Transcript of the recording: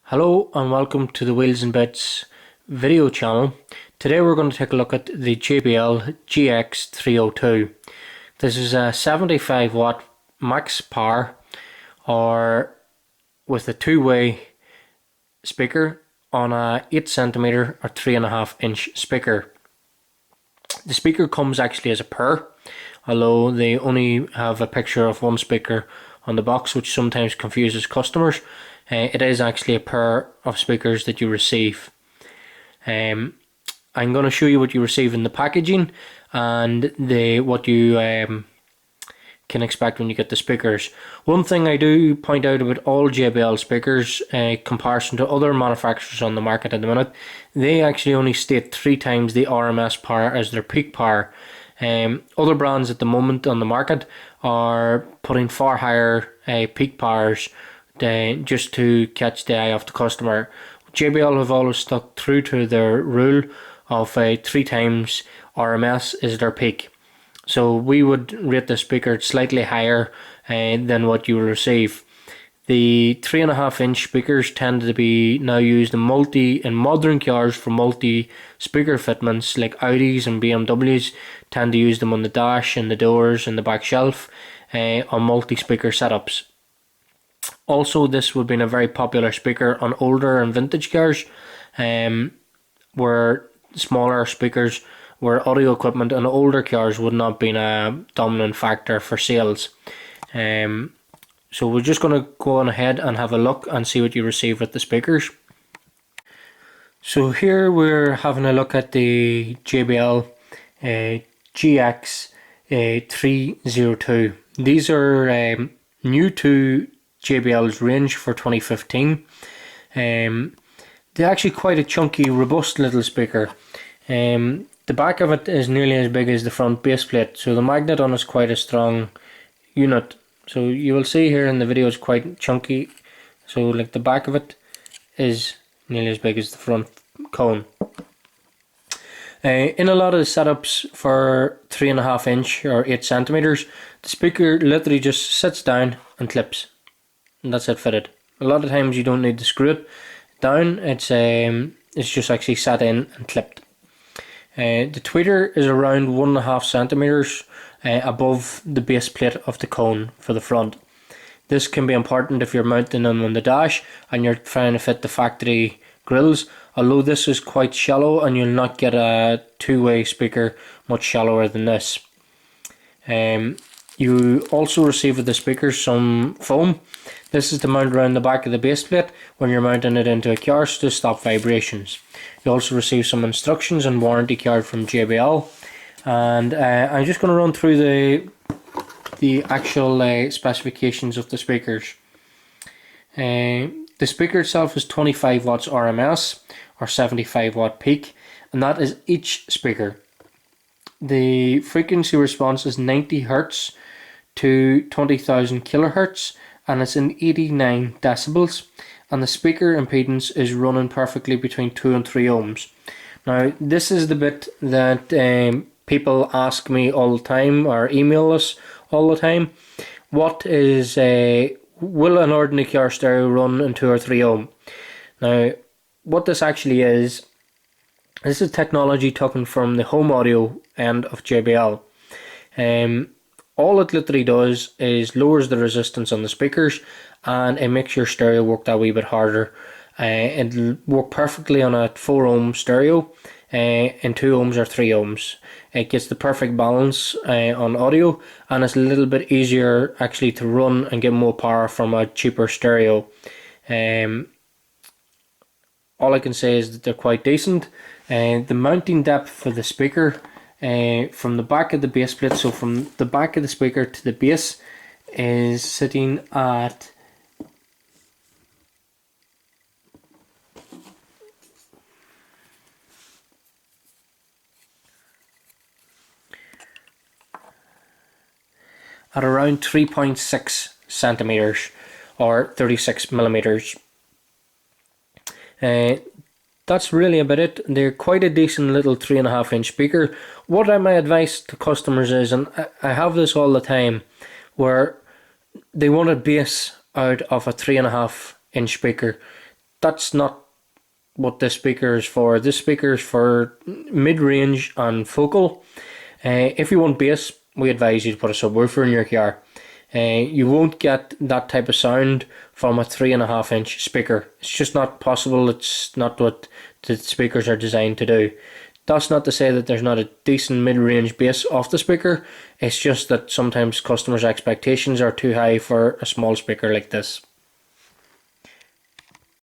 Hello and welcome to the Wheels and Bits video channel. Today we're going to take a look at the JBL GX302. This is a 75 watt max power or with a two-way speaker on a 8cm or 3.5-inch speaker. The speaker comes actually as a pair, although they only have a picture of one speaker on the box, which sometimes confuses customers. It is actually a pair of speakers that you receive. I'm going to show you what you receive in the packaging and what you can expect when you get the speakers. One thing I do point out about all JBL speakers, in comparison to other manufacturers on the market at the minute, they actually only state 3 times the RMS power as their peak power. Other brands at the moment on the market are putting far higher peak powers just to catch the eye of the customer. JBL have always stuck true to their rule of 3 times RMS is their peak. So we would rate the speaker slightly higher than what you will receive. The 3.5-inch speakers tend to be now used in modern cars for multi-speaker fitments, like Audis and BMWs tend to use them on the dash and the doors and the back shelf on multi-speaker setups. Also, this would have been a very popular speaker on older and vintage cars, where smaller speakers were audio equipment and older cars would not have been a dominant factor for sales. So we're just going to go on ahead and have a look and see what you receive with the speakers. So here we're having a look at the JBL GX302. These are new to JBL's range for 2015. They're actually quite a chunky, robust little speaker. The back of it is nearly as big as the front base plate, so the magnet on it is quite a strong unit. So you will see here in the video it's quite chunky. So like the back of it is nearly as big as the front cone. In a lot of the setups for 3.5-inch or 8cm, the speaker literally just sits down and clips. And that's it fitted. A lot of times you don't need to screw it down, it's just actually sat in and clipped. The tweeter is around 1.5 centimeters above the base plate of the cone for the front. This can be important if you're mounting them on the dash and you're trying to fit the factory grills, although this is quite shallow and you'll not get a two-way speaker much shallower than this. You also receive with the speaker some foam. This is to mount around the back of the base plate when you're mounting it into a car to stop vibrations. You also receive some instructions and warranty card from JBL. And I'm just going to run through the actual specifications of the speakers. The speaker itself is 25 watts RMS or 75 watt peak, and that is each speaker. The frequency response is 90 Hz to 20,000 kilohertz, and it's in 89 decibels, and the speaker impedance is running perfectly between 2 and 3 ohms. Now this is the bit that people ask me all the time or email us all the time. What is will an ordinary car stereo run in 2 or 3 ohm? Now what this actually is, this is technology taken from the home audio end of JBL. All it literally does is lowers the resistance on the speakers and it makes your stereo work that wee bit harder. It'll work perfectly on a 4 ohm stereo in 2 ohms or 3 ohms. It gets the perfect balance on audio, and it's a little bit easier actually to run and get more power from a cheaper stereo. All I can say is that they're quite decent. The mounting depth for the speaker from the back of the base plate, so from the back of the speaker to the base, is sitting at around 3.6 centimeters or 36 millimeters. That's really about it. They're quite a decent little 3.5-inch speaker. What my advice to customers is, and I have this all the time, where they want a bass out of a 3.5-inch speaker. that's not what this speaker is for. This speaker is for mid-range and focal. If you want bass, we advise you to put a subwoofer in your car. You won't get that type of sound from a 3.5-inch speaker. It's just not possible. It's not what the speakers are designed to do. That's not to say that there's not a decent mid-range bass off the speaker. It's just that sometimes customers' expectations are too high for a small speaker like this.